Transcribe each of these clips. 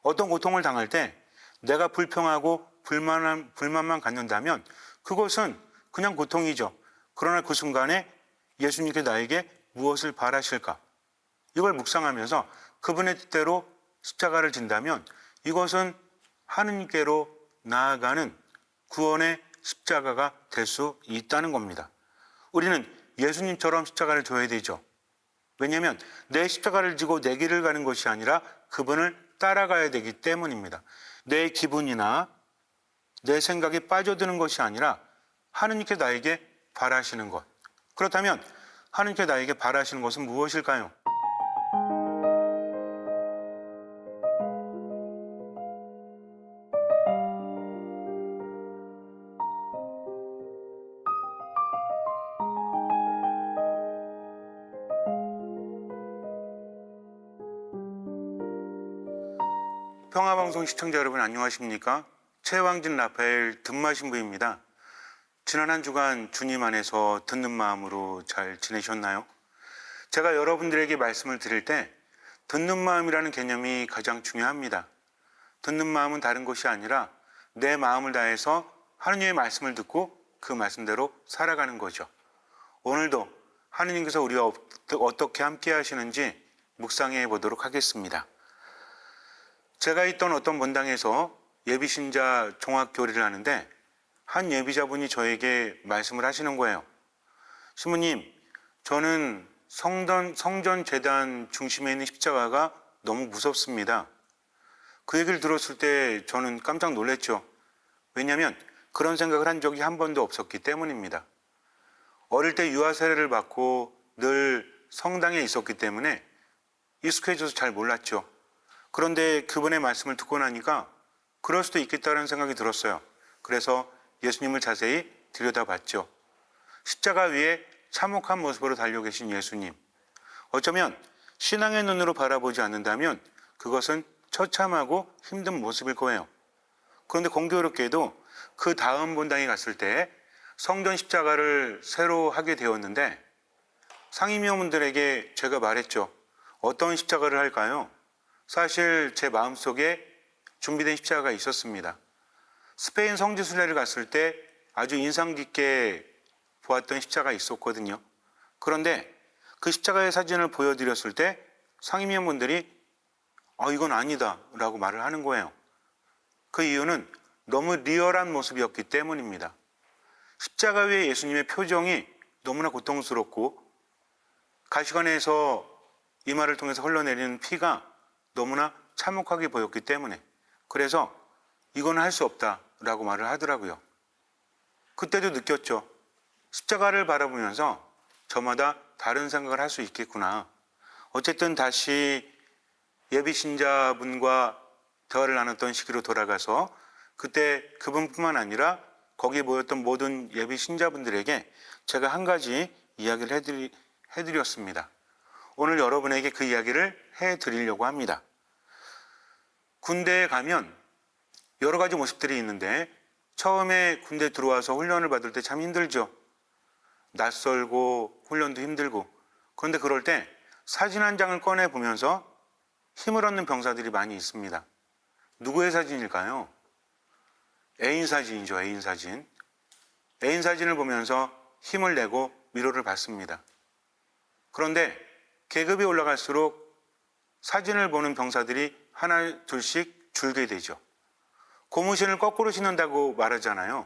어떤 고통을 당할 때 내가 불평하고 불만만 갖는다면 그것은 그냥 고통이죠. 그러나 그 순간에 예수님께서 나에게 무엇을 바라실까? 이걸 묵상하면서 그분의 뜻대로 십자가를 진다면 이것은 하느님께로 나아가는 구원의 십자가가 될 수 있다는 겁니다. 우리는 예수님처럼 십자가를 져야 되죠. 왜냐하면 내 십자가를 지고 내 길을 가는 것이 아니라 그분을 따라가야 되기 때문입니다. 내 기분이나 내 생각에 빠져드는 것이 아니라 하느님께 나에게 바라시는 것. 그렇다면 하느님께 나에게 바라시는 것은 무엇일까요? 평화방송 시청자 여러분 안녕하십니까? 최왕진 라파엘 듣마신부입니다. 지난 한 주간 주님 안에서 듣는 마음으로 잘 지내셨나요? 제가 여러분들에게 말씀을 드릴 때 듣는 마음이라는 개념이 가장 중요합니다. 듣는 마음은 다른 것이 아니라 내 마음을 다해서 하느님의 말씀을 듣고 그 말씀대로 살아가는 거죠. 오늘도 하느님께서 우리와 어떻게 함께 하시는지 묵상해 보도록 하겠습니다. 제가 있던 어떤 본당에서 예비신자 종합교리를 하는데 한 예비자분이 저에게 말씀을 하시는 거예요. 신부님, 저는 성전 재단 중심에 있는 십자가가 너무 무섭습니다. 그 얘기를 들었을 때 저는 깜짝 놀랐죠. 왜냐하면 그런 생각을 한 적이 한 번도 없었기 때문입니다. 어릴 때 유아 세례를 받고 늘 성당에 있었기 때문에 익숙해져서 잘 몰랐죠. 그런데 그분의 말씀을 듣고 나니까 그럴 수도 있겠다는 생각이 들었어요. 그래서 예수님을 자세히 들여다봤죠. 십자가 위에 참혹한 모습으로 달려 계신 예수님. 어쩌면 신앙의 눈으로 바라보지 않는다면 그것은 처참하고 힘든 모습일 거예요. 그런데 공교롭게도 그 다음 본당에 갔을 때 성전 십자가를 새로 하게 되었는데 상임위원분들에게 제가 말했죠. 어떤 십자가를 할까요? 사실 제 마음속에 준비된 십자가가 있었습니다. 스페인 성지순례를 갔을 때 아주 인상 깊게 보았던 십자가가 있었거든요. 그런데 그 십자가의 사진을 보여드렸을 때 상임위원분들이 이건 아니다 라고 말을 하는 거예요. 그 이유는 너무 리얼한 모습이었기 때문입니다. 십자가 위에 예수님의 표정이 너무나 고통스럽고 가시관에서 이마를 통해서 흘러내리는 피가 너무나 참혹하게 보였기 때문에 그래서 이건 할 수 없다라고 말을 하더라고요. 그때도 느꼈죠. 십자가를 바라보면서 저마다 다른 생각을 할 수 있겠구나. 어쨌든 다시 예비신자분과 대화를 나눴던 시기로 돌아가서 그때 그분뿐만 아니라 거기에 모였던 모든 예비신자분들에게 제가 한 가지 이야기를 해드렸습니다. 오늘 여러분에게 그 이야기를 해드리려고 합니다. 군대에 가면 여러 가지 모습들이 있는데 처음에 군대 들어와서 훈련을 받을 때 참 힘들죠. 낯설고 훈련도 힘들고. 그런데 그럴 때 사진 한 장을 꺼내 보면서 힘을 얻는 병사들이 많이 있습니다. 누구의 사진일까요? 애인 사진이죠. 애인 사진. 애인 사진을 보면서 힘을 내고 위로를 받습니다. 그런데 계급이 올라갈수록 사진을 보는 병사들이 하나 둘씩 줄게 되죠. 고무신을 거꾸로 신는다고 말하잖아요.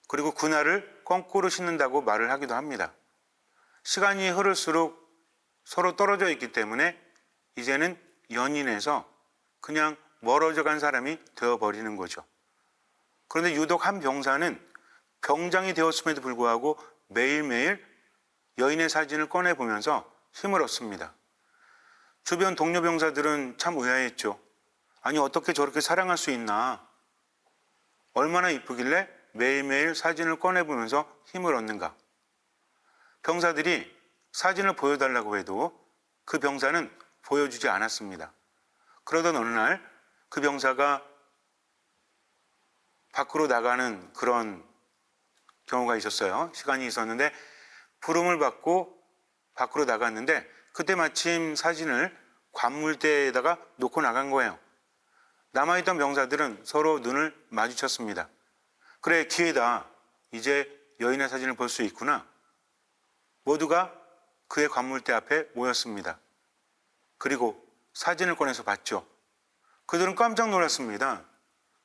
그리고 군화를 거꾸로 신는다고 말을 하기도 합니다. 시간이 흐를수록 서로 떨어져 있기 때문에 이제는 연인에서 그냥 멀어져 간 사람이 되어버리는 거죠. 그런데 유독 한 병사는 병장이 되었음에도 불구하고 매일매일 여인의 사진을 꺼내보면서 힘을 얻습니다. 주변 동료 병사들은 참 의아했죠. 아니 어떻게 저렇게 사랑할 수 있나. 얼마나 이쁘길래 매일매일 사진을 꺼내보면서 힘을 얻는가. 병사들이 사진을 보여달라고 해도 그 병사는 보여주지 않았습니다. 그러던 어느 날 그 병사가 밖으로 나가는 그런 경우가 있었어요. 시간이 있었는데 부름을 받고 밖으로 나갔는데 그때 마침 사진을 관물대에다가 놓고 나간 거예요. 남아있던 병사들은 서로 눈을 마주쳤습니다. 그래, 기회다. 이제 여인의 사진을 볼 수 있구나. 모두가 그의 관물대 앞에 모였습니다. 그리고 사진을 꺼내서 봤죠. 그들은 깜짝 놀랐습니다.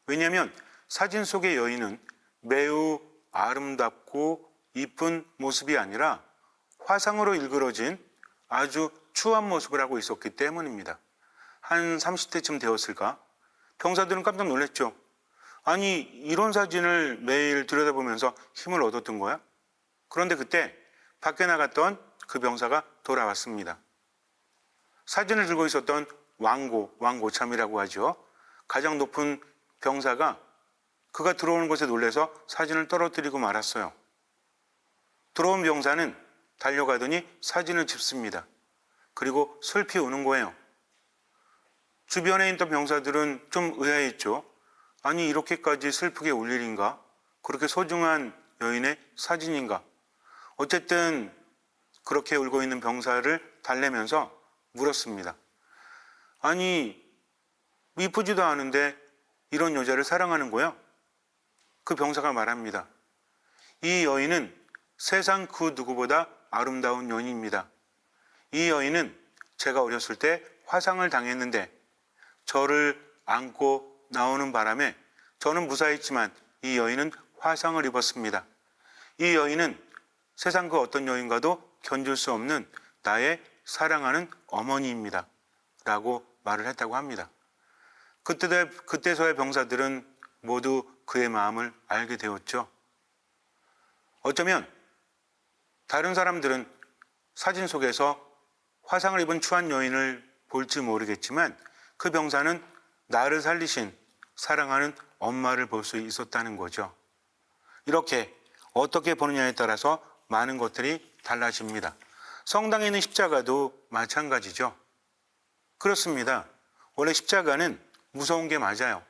왜냐하면 사진 속의 여인은 매우 아름답고 이쁜 모습이 아니라 화상으로 일그러진 아주 추한 모습을 하고 있었기 때문입니다. 한 30대쯤 되었을까? 병사들은 깜짝 놀랐죠. 아니, 이런 사진을 매일 들여다보면서 힘을 얻었던 거야? 그런데 그때 밖에 나갔던 그 병사가 돌아왔습니다. 사진을 들고 있었던 왕고참이라고 하죠. 가장 높은 병사가 그가 들어오는 것에 놀라서 사진을 떨어뜨리고 말았어요. 들어온 병사는 달려가더니 사진을 집습니다. 그리고 슬피 우는 거예요. 주변에 있던 병사들은 좀 의아했죠. 아니, 이렇게까지 슬프게 울 일인가? 그렇게 소중한 여인의 사진인가? 어쨌든 그렇게 울고 있는 병사를 달래면서 물었습니다. 아니, 이쁘지도 않은데 이런 여자를 사랑하는 거야? 그 병사가 말합니다. 이 여인은 세상 그 누구보다 아름다운 여인입니다. 이 여인은 제가 어렸을 때 화상을 당했는데 저를 안고 나오는 바람에 저는 무사했지만 이 여인은 화상을 입었습니다. 이 여인은 세상 그 어떤 여인과도 견줄 수 없는 나의 사랑하는 어머니입니다. 라고 말을 했다고 합니다. 그때서야 병사들은 모두 그의 마음을 알게 되었죠. 어쩌면 다른 사람들은 사진 속에서 화상을 입은 추한 여인을 볼지 모르겠지만 그 병사는 나를 살리신 사랑하는 엄마를 볼 수 있었다는 거죠. 이렇게 어떻게 보느냐에 따라서 많은 것들이 달라집니다. 성당에 있는 십자가도 마찬가지죠. 그렇습니다. 원래 십자가는 무서운 게 맞아요.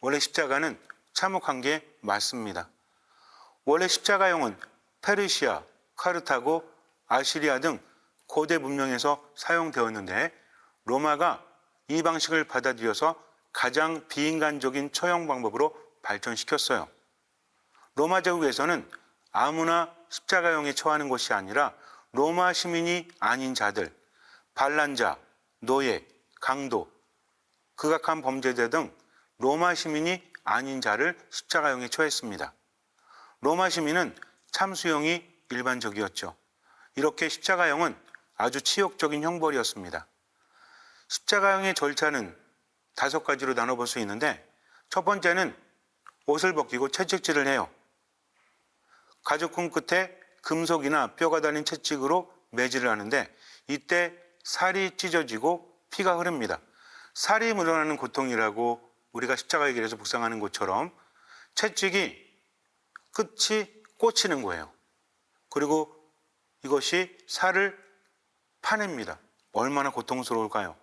원래 십자가는 참혹한 게 맞습니다. 원래 십자가형은 페르시아, 카르타고, 아시리아 등 고대 문명에서 사용되었는데 로마가 이 방식을 받아들여서 가장 비인간적인 처형 방법으로 발전시켰어요. 로마 제국에서는 아무나 십자가형에 처하는 것이 아니라 로마 시민이 아닌 자들, 반란자, 노예, 강도, 극악한 범죄자 등 로마 시민이 아닌 자를 십자가형에 처했습니다. 로마 시민은 참수형이 일반적이었죠. 이렇게 십자가형은 아주 치욕적인 형벌이었습니다. 십자가형의 절차는 5가지로 나눠볼 수 있는데 첫 번째는 옷을 벗기고 채찍질을 해요. 가죽끈 끝에 금속이나 뼈가 달린 채찍으로 매질을 하는데 이때 살이 찢어지고 피가 흐릅니다. 살이 묻어나는 고통이라고 우리가 십자가의 길에서 묵상하는 것처럼 채찍이 끝이 꽂히는 거예요. 그리고 이것이 살을 파냅니다. 얼마나 고통스러울까요?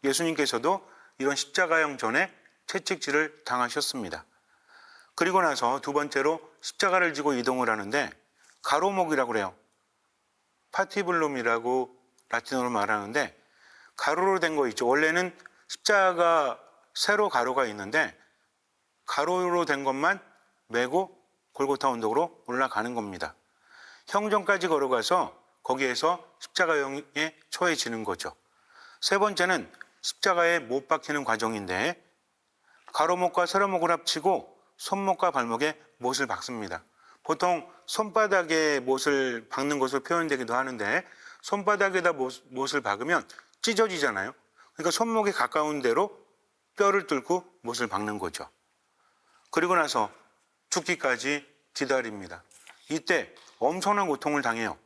예수님께서도 이런 십자가형 전에 채찍질을 당하셨습니다. 그리고 나서 두 번째로 십자가를 지고 이동을 하는데 가로목이라고 그래요. 파티블룸이라고 라틴어로 말하는데 가로로 된 거 있죠. 원래는 십자가 세로 가로가 있는데 가로로 된 것만 메고 골고타 언덕으로 올라가는 겁니다. 형정까지 걸어가서 거기에서 십자가형에 처해지는 거죠. 세 번째는 십자가에 못 박히는 과정인데 가로목과 세로목을 합치고 손목과 발목에 못을 박습니다. 보통 손바닥에 못을 박는 것으로 표현되기도 하는데 손바닥에다 못을 박으면 찢어지잖아요. 그러니까 손목에 가까운 데로 뼈를 뚫고 못을 박는 거죠. 그리고 나서 죽기까지 기다립니다. 이때 엄청난 고통을 당해요.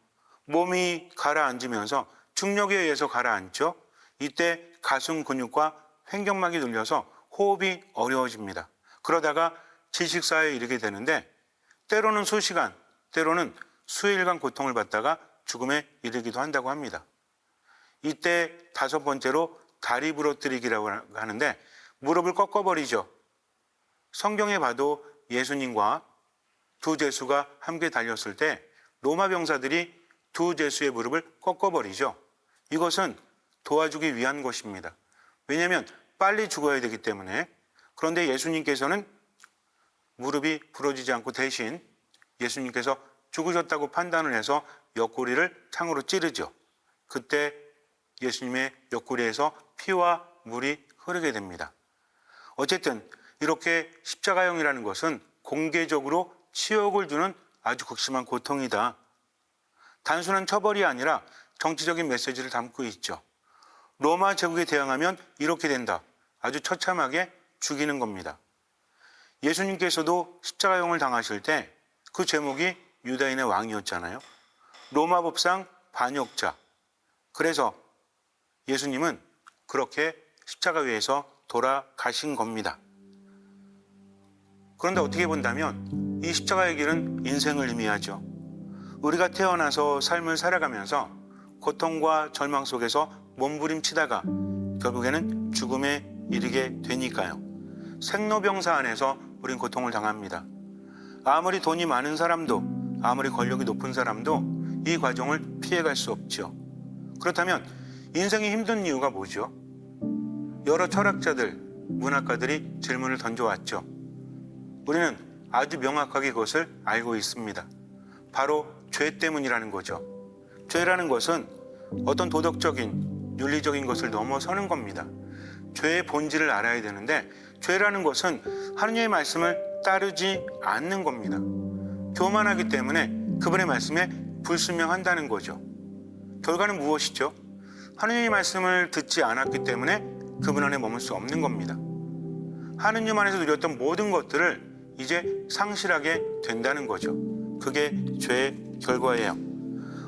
몸이 가라앉으면서 중력에 의해서 가라앉죠. 이때 가슴 근육과 횡격막이 눌려서 호흡이 어려워집니다. 그러다가 질식사에 이르게 되는데 때로는 수시간, 때로는 수일간 고통을 받다가 죽음에 이르기도 한다고 합니다. 이때 5번째로 다리 부러뜨리기라고 하는데 무릎을 꺾어버리죠. 성경에 봐도 예수님과 두 제수가 함께 달렸을 때 로마 병사들이 두 제수의 무릎을 꺾어버리죠. 이것은 도와주기 위한 것입니다. 왜냐하면 빨리 죽어야 되기 때문에 그런데 예수님께서는 무릎이 부러지지 않고 대신 예수님께서 죽으셨다고 판단을 해서 옆구리를 창으로 찌르죠. 그때 예수님의 옆구리에서 피와 물이 흐르게 됩니다. 어쨌든 이렇게 십자가형이라는 것은 공개적으로 치욕을 주는 아주 극심한 고통이다. 단순한 처벌이 아니라 정치적인 메시지를 담고 있죠. 로마 제국에 대항하면 이렇게 된다. 아주 처참하게 죽이는 겁니다. 예수님께서도 십자가형을 당하실 때 그 제목이 유다인의 왕이었잖아요. 로마 법상 반역자. 그래서 예수님은 그렇게 십자가 위에서 돌아가신 겁니다. 그런데 어떻게 본다면 이 십자가의 길은 인생을 의미하죠. 우리가 태어나서 삶을 살아가면서 고통과 절망 속에서 몸부림치다가 결국에는 죽음에 이르게 되니까요. 생로병사 안에서 우린 고통을 당합니다. 아무리 돈이 많은 사람도, 아무리 권력이 높은 사람도 이 과정을 피해갈 수 없죠. 그렇다면 인생이 힘든 이유가 뭐죠? 여러 철학자들, 문학가들이 질문을 던져왔죠. 우리는 아주 명확하게 그것을 알고 있습니다. 바로 죄 때문이라는 거죠. 죄라는 것은 어떤 도덕적인, 윤리적인 것을 넘어서는 겁니다. 죄의 본질을 알아야 되는데 죄라는 것은 하느님의 말씀을 따르지 않는 겁니다. 교만하기 때문에 그분의 말씀에 불순명한다는 거죠. 결과는 무엇이죠? 하느님의 말씀을 듣지 않았기 때문에 그분 안에 머물 수 없는 겁니다. 하느님 안에서 누렸던 모든 것들을 이제 상실하게 된다는 거죠. 그게 죄의 결과예요.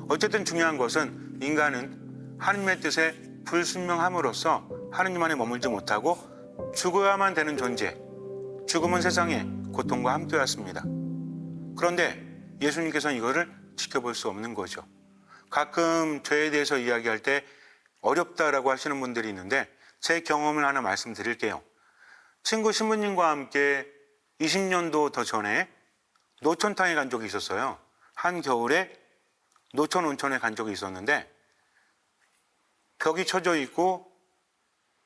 어쨌든 중요한 것은 인간은 하느님의 뜻에 불순명함으로써 하느님 안에 머물지 못하고 죽어야만 되는 존재, 죽음은 세상에 고통과 함께 왔습니다. 그런데 예수님께서는 이거를 지켜볼 수 없는 거죠. 가끔 죄에 대해서 이야기할 때 어렵다라고 하시는 분들이 있는데 제 경험을 하나 말씀드릴게요. 친구 신부님과 함께 20년도 더 전에 노천탕에 간 적이 있었어요. 한겨울에 노천 온천에 간 적이 있었는데 벽이 쳐져 있고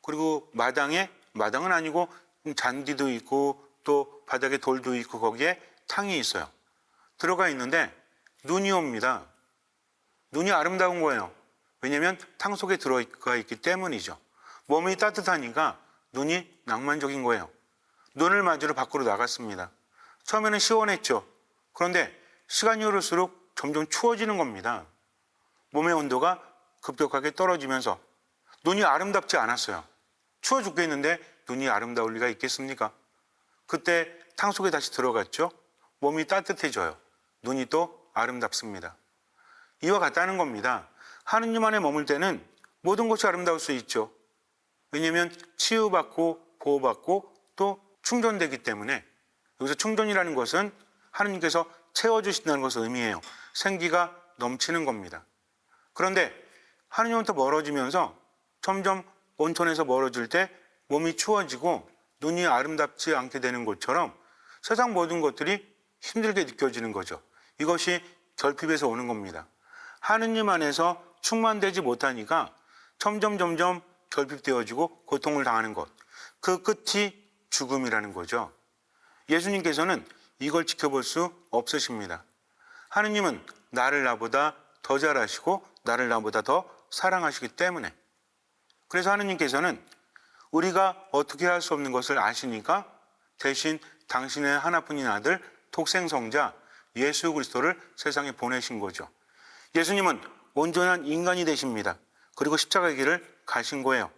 그리고 마당은 아니고 잔디도 있고 또 바닥에 돌도 있고 거기에 탕이 있어요. 들어가 있는데 눈이 옵니다. 눈이 아름다운 거예요. 왜냐하면 탕 속에 들어가 있기 때문이죠. 몸이 따뜻하니까 눈이 낭만적인 거예요. 눈을 맞으러 밖으로 나갔습니다. 처음에는 시원했죠. 그런데 시간이 흐를수록 점점 추워지는 겁니다. 몸의 온도가 급격하게 떨어지면서 눈이 아름답지 않았어요. 추워 죽겠는데 눈이 아름다울 리가 있겠습니까? 그때 탕 속에 다시 들어갔죠. 몸이 따뜻해져요. 눈이 또 아름답습니다. 이와 같다는 겁니다. 하느님 안에 머물 때는 모든 것이 아름다울 수 있죠. 왜냐하면 치유받고 보호받고 또 충전되기 때문에 여기서 충전이라는 것은 하느님께서 채워주신다는 것을 의미해요. 생기가 넘치는 겁니다. 그런데 하느님부터 멀어지면서 점점 온천에서 멀어질 때 몸이 추워지고 눈이 아름답지 않게 되는 것처럼 세상 모든 것들이 힘들게 느껴지는 거죠. 이것이 결핍에서 오는 겁니다. 하느님 안에서 충만되지 못하니까 점점 결핍되어지고 고통을 당하는 것. 그 끝이 죽음이라는 거죠. 예수님께서는 이걸 지켜볼 수 없으십니다. 하느님은 나를 나보다 더 잘 아시고 나를 나보다 더 사랑하시기 때문에 그래서 하느님께서는 우리가 어떻게 할 수 없는 것을 아시니까 대신 당신의 하나뿐인 아들 독생성자 예수 그리스도를 세상에 보내신 거죠. 예수님은 온전한 인간이 되십니다. 그리고 십자가의 길을 가신 거예요.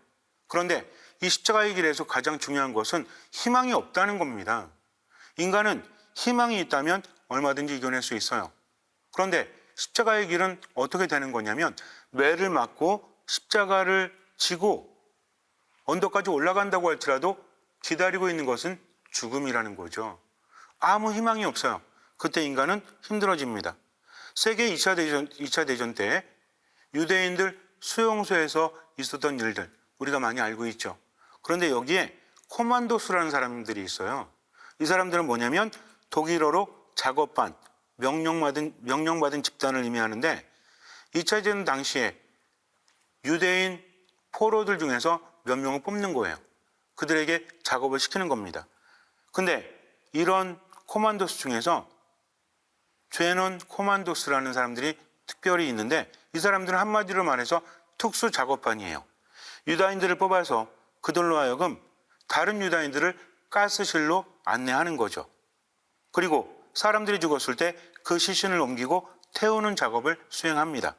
그런데 이 십자가의 길에서 가장 중요한 것은 희망이 없다는 겁니다. 인간은 희망이 있다면 얼마든지 이겨낼 수 있어요. 그런데 십자가의 길은 어떻게 되는 거냐면 매를 맞고 십자가를 지고 언덕까지 올라간다고 할지라도 기다리고 있는 것은 죽음이라는 거죠. 아무 희망이 없어요. 그때 인간은 힘들어집니다. 세계 2차 대전 때 유대인들 수용소에서 있었던 일들 우리가 많이 알고 있죠. 그런데 여기에 코만도스라는 사람들이 있어요. 이 사람들은 뭐냐면 독일어로 작업반, 명령받은 집단을 의미하는데 2차 대전 당시에 유대인 포로들 중에서 몇 명을 뽑는 거예요. 그들에게 작업을 시키는 겁니다. 근데 이런 코만도스 중에서 죄넌 코만도스라는 사람들이 특별히 있는데, 이 사람들은 한마디로 말해서 특수 작업반이에요. 유다인들을 뽑아서 그들로 하여금 다른 유다인들을 가스실로 안내하는 거죠. 그리고 사람들이 죽었을 때 그 시신을 옮기고 태우는 작업을 수행합니다.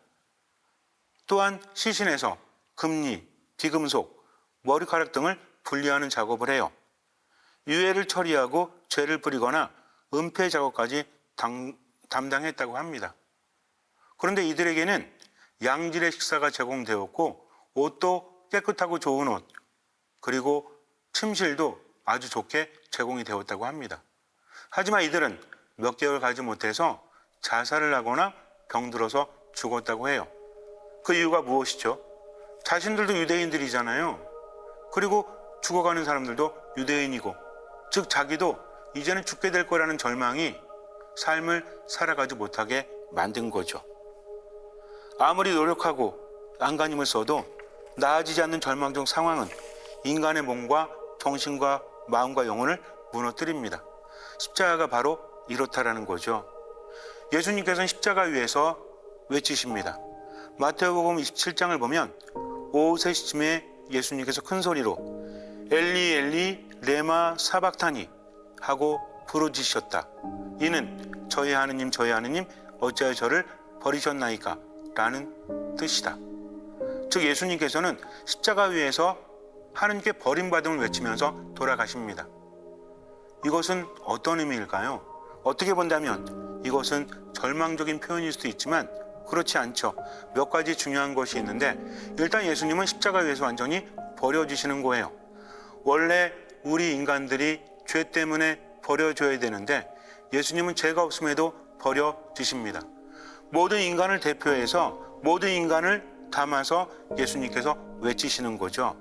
또한 시신에서 금리, 비금속, 머리카락 등을 분리하는 작업을 해요. 유해를 처리하고 죄를 뿌리거나 은폐 작업까지 담당했다고 합니다. 그런데 이들에게는 양질의 식사가 제공되었고, 옷도 깨끗하고 좋은 옷, 그리고 침실도 아주 좋게 제공이 되었다고 합니다. 하지만 이들은 몇 개월 가지 못해서 자살을 하거나 병들어서 죽었다고 해요. 그 이유가 무엇이죠? 자신들도 유대인들이잖아요. 그리고 죽어가는 사람들도 유대인이고, 즉 자기도 이제는 죽게 될 거라는 절망이 삶을 살아가지 못하게 만든 거죠. 아무리 노력하고 안간힘을 써도 나아지지 않는 절망적 상황은 인간의 몸과 정신과 마음과 영혼을 무너뜨립니다. 십자가가 바로 이렇다라는 거죠. 예수님께서는 십자가 위에서 외치십니다. 마태복음 27장을 보면 오후 3시쯤에 예수님께서 큰 소리로 엘리 엘리 레마 사박타니 하고 부르짖으셨다. 이는 저희 하느님 어찌하여 저를 버리셨나이까? 라는 뜻이다. 즉 예수님께서는 십자가 위에서 하느님께 버림받음을 외치면서 돌아가십니다. 이것은 어떤 의미일까요? 어떻게 본다면 이것은 절망적인 표현일 수도 있지만 그렇지 않죠. 몇 가지 중요한 것이 있는데, 일단 예수님은 십자가 위에서 완전히 버려지시는 거예요. 원래 우리 인간들이 죄 때문에 버려져야 되는데 예수님은 죄가 없음에도 버려지십니다. 모든 인간을 대표해서 모든 인간을 담아서 예수님께서 외치시는 거죠.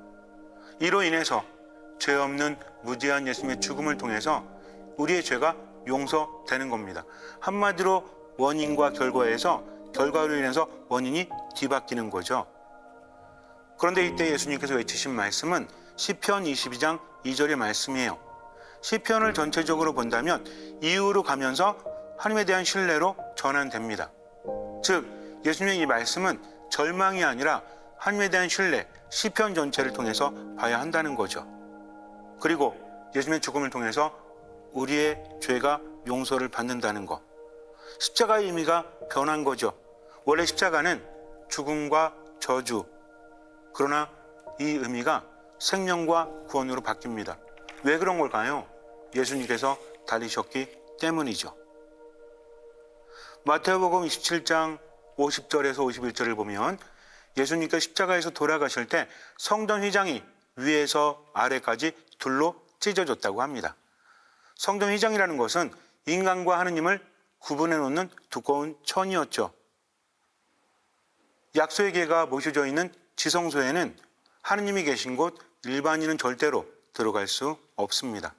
이로 인해서 죄 없는 무지한 예수님의 죽음을 통해서 우리의 죄가 용서되는 겁니다. 한마디로 원인과 결과로 인해서 원인이 뒤바뀌는 거죠. 그런데 이때 예수님께서 외치신 말씀은 시편 22장 2절의 말씀이에요. 시편을 전체적으로 본다면 이후로 가면서 하나님에 대한 신뢰로 전환됩니다. 즉 예수님의 이 말씀은 절망이 아니라 하나님에 대한 신뢰, 시편 전체를 통해서 봐야 한다는 거죠. 그리고 예수님의 죽음을 통해서 우리의 죄가 용서를 받는다는 것. 십자가의 의미가 변한 거죠. 원래 십자가는 죽음과 저주, 그러나 이 의미가 생명과 구원으로 바뀝니다. 왜 그런 걸까요? 예수님께서 달리셨기 때문이죠. 마태복음 27장 50절에서 51절을 보면 예수님께서 십자가에서 돌아가실 때 성전 휘장이 위에서 아래까지 둘로 찢어졌다고 합니다. 성전 휘장이라는 것은 인간과 하느님을 구분해 놓는 두꺼운 천이었죠. 약속의 계가 모셔져 있는 지성소에는 하느님이 계신 곳 일반인은 절대로 들어갈 수 없습니다.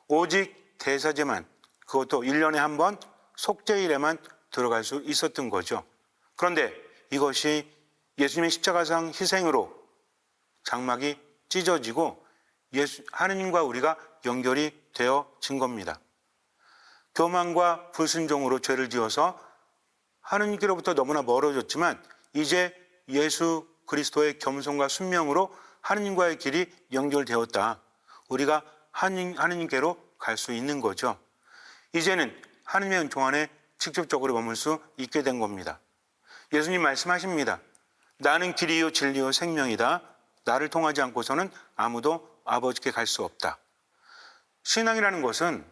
오직 대사제만, 그것도 1년에 한 번 속죄일에만 들어갈 수 있었던 거죠. 그런데 이것이 예수님의 십자가상 희생으로 장막이 찢어지고 하느님과 우리가 연결이 되어진 겁니다. 교만과 불순종으로 죄를 지어서 하느님께로부터 너무나 멀어졌지만 이제 예수 그리스도의 겸손과 순명으로 하느님과의 길이 연결되었다. 우리가 하느님께로 갈 수 있는 거죠. 이제는 하느님의 은총 안에 직접적으로 머물 수 있게 된 겁니다. 예수님 말씀하십니다. 나는 길이요 진리요 생명이다. 나를 통하지 않고서는 아무도 아버지께 갈 수 없다. 신앙이라는 것은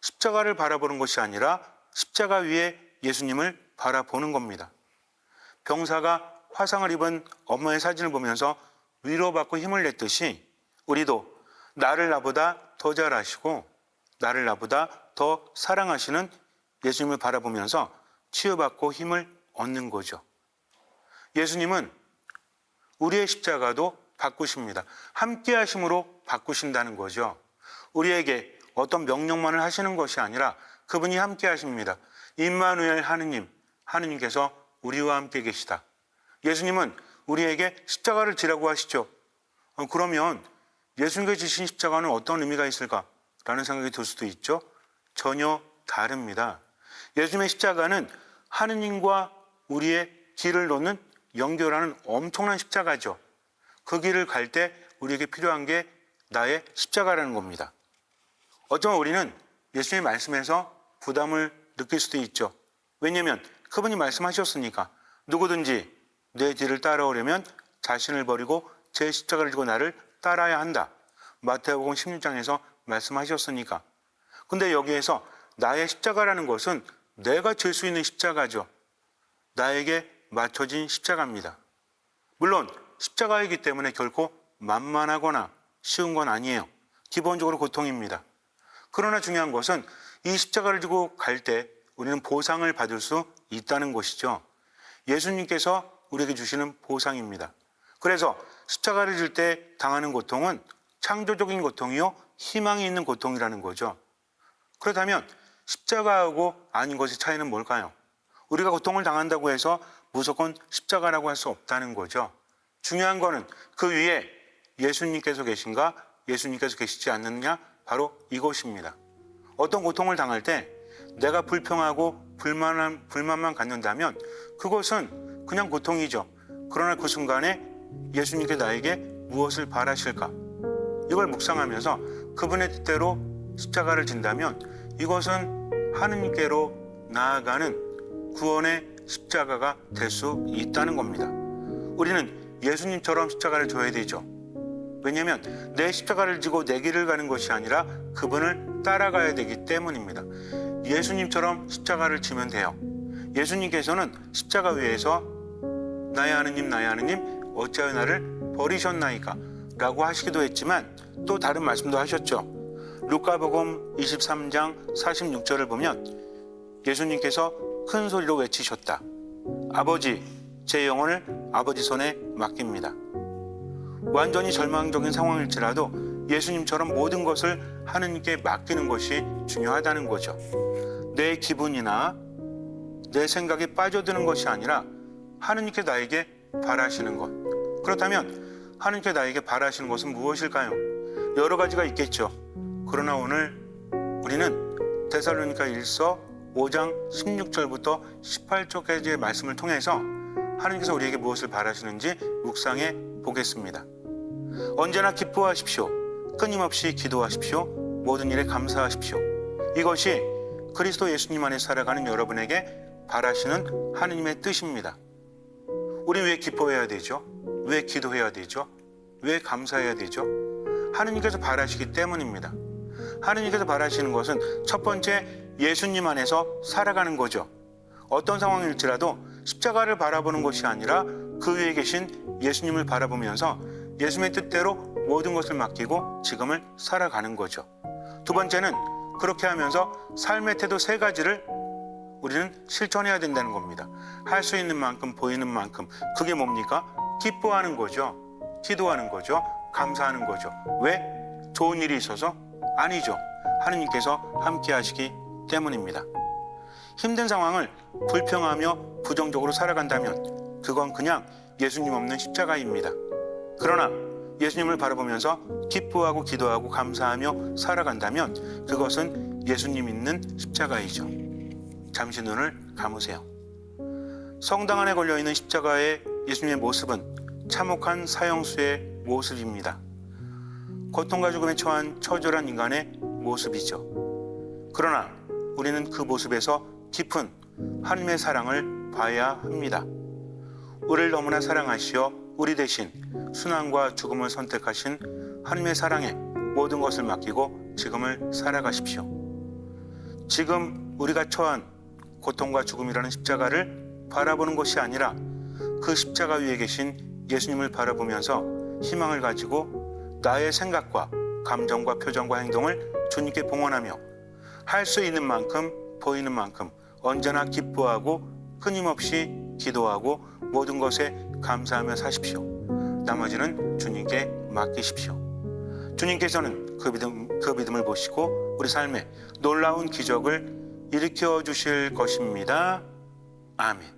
십자가를 바라보는 것이 아니라 십자가 위에 예수님을 바라보는 겁니다. 병사가 화상을 입은 엄마의 사진을 보면서 위로받고 힘을 냈듯이 우리도 나를 나보다 더 잘 아시고 나를 나보다 더 사랑하시는 예수님을 바라보면서 치유받고 힘을 얻는 거죠. 예수님은 우리의 십자가도 바꾸십니다. 함께 하심으로 바꾸신다는 거죠. 우리에게 어떤 명령만을 하시는 것이 아니라 그분이 함께 하십니다. 임마누엘 하느님께서 우리와 함께 계시다. 예수님은 우리에게 십자가를 지라고 하시죠. 그러면 예수님께서 지신 십자가는 어떤 의미가 있을까라는 생각이 들 수도 있죠. 전혀 다릅니다. 예수님의 십자가는 하느님과 우리의 길을 놓는 연결하는 엄청난 십자가죠. 그 길을 갈 때 우리에게 필요한 게 나의 십자가라는 겁니다. 어쩌면 우리는 예수님의 말씀에서 부담을 느낄 수도 있죠. 왜냐하면 그분이 말씀하셨으니까 누구든지 내 뒤를 따라오려면 자신을 버리고 제 십자가를 지고 나를 따라야 한다. 마태복음 16장에서 말씀하셨으니까. 근데 여기에서 나의 십자가라는 것은 내가 질 수 있는 십자가죠. 나에게 맞춰진 십자가입니다. 물론 십자가이기 때문에 결코 만만하거나 쉬운 건 아니에요. 기본적으로 고통입니다. 그러나 중요한 것은 이 십자가를 지고 갈 때 우리는 보상을 받을 수 있다는 것이죠. 예수님께서 우리에게 주시는 보상입니다. 그래서 십자가를 질 때 당하는 고통은 창조적인 고통이요, 희망이 있는 고통이라는 거죠. 그렇다면 십자가하고 아닌 것의 차이는 뭘까요? 우리가 고통을 당한다고 해서 무조건 십자가라고 할 수 없다는 거죠. 중요한 거는 그 위에 예수님께서 계신가, 예수님께서 계시지 않느냐, 바로 이것입니다. 어떤 고통을 당할 때 내가 불평하고 불만만 갖는다면 그것은 그냥 고통이죠. 그러나 그 순간에 예수님께 나에게 무엇을 바라실까? 이걸 묵상하면서 그분의 뜻대로 십자가를 진다면 이것은 하느님께로 나아가는 구원의 십자가가 될 수 있다는 겁니다. 우리는 예수님처럼 십자가를 져야 되죠. 왜냐하면 내 십자가를 지고 내 길을 가는 것이 아니라 그분을 따라가야 되기 때문입니다. 예수님처럼 십자가를 지면 돼요. 예수님께서는 십자가 위에서 나의 하느님 어찌하여 나를 버리셨나이까 라고 하시기도 했지만 또 다른 말씀도 하셨죠. 루카복음 23장 46절을 보면 예수님께서 큰 소리로 외치셨다. 아버지, 제 영혼을 아버지 손에 맡깁니다. 완전히 절망적인 상황일지라도 예수님처럼 모든 것을 하느님께 맡기는 것이 중요하다는 거죠. 내 기분이나 내 생각에 빠져드는 것이 아니라 하느님께 나에게 바라시는 것. 그렇다면 하느님께 나에게 바라시는 것은 무엇일까요? 여러 가지가 있겠죠. 그러나 오늘 우리는 데살로니가 1서 5장 16절부터 18절까지의 말씀을 통해서 하느님께서 우리에게 무엇을 바라시는지 묵상해 보겠습니다. 언제나 기뻐하십시오. 끊임없이 기도하십시오. 모든 일에 감사하십시오. 이것이 그리스도 예수님 안에 살아가는 여러분에게 바라시는 하느님의 뜻입니다. 우리 왜 기뻐해야 되죠? 왜 기도해야 되죠? 왜 감사해야 되죠? 하느님께서 바라시기 때문입니다. 하느님께서 바라시는 것은 첫 번째 예수님 안에서 살아가는 거죠. 어떤 상황일지라도 십자가를 바라보는 것이 아니라 그 위에 계신 예수님을 바라보면서 예수님의 뜻대로 모든 것을 맡기고 지금을 살아가는 거죠. 두 번째는 그렇게 하면서 삶의 태도 세 가지를 우리는 실천해야 된다는 겁니다. 할 수 있는 만큼 보이는 만큼. 그게 뭡니까? 기뻐하는 거죠. 기도하는 거죠. 감사하는 거죠. 왜? 좋은 일이 있어서? 아니죠. 하느님께서 함께 하시기 때문입니다. 힘든 상황을 불평하며 부정적으로 살아간다면 그건 그냥 예수님 없는 십자가입니다. 그러나 예수님을 바라보면서 기뻐하고 기도하고 감사하며 살아간다면 그것은 예수님 있는 십자가이죠. 잠시 눈을 감으세요. 성당 안에 걸려있는 십자가의 예수님의 모습은 참혹한 사형수의 모습입니다. 고통과 죽음에 처한 처절한 인간의 모습이죠. 그러나 우리는 그 모습에서 깊은 하나님의 사랑을 봐야 합니다. 우리를 너무나 사랑하시어 우리 대신 순환과 죽음을 선택하신 하나님의 사랑에 모든 것을 맡기고 지금을 살아가십시오. 지금 우리가 처한 고통과 죽음이라는 십자가를 바라보는 것이 아니라 그 십자가 위에 계신 예수님을 바라보면서 희망을 가지고 나의 생각과 감정과 표정과 행동을 주님께 봉헌하며 할 수 있는 만큼 보이는 만큼 언제나 기뻐하고 끊임없이 기도하고 모든 것에 감사하며 사십시오. 나머지는 주님께 맡기십시오. 주님께서는 그 믿음을 보시고 우리 삶에 놀라운 기적을 일으켜 주실 것입니다. 아멘.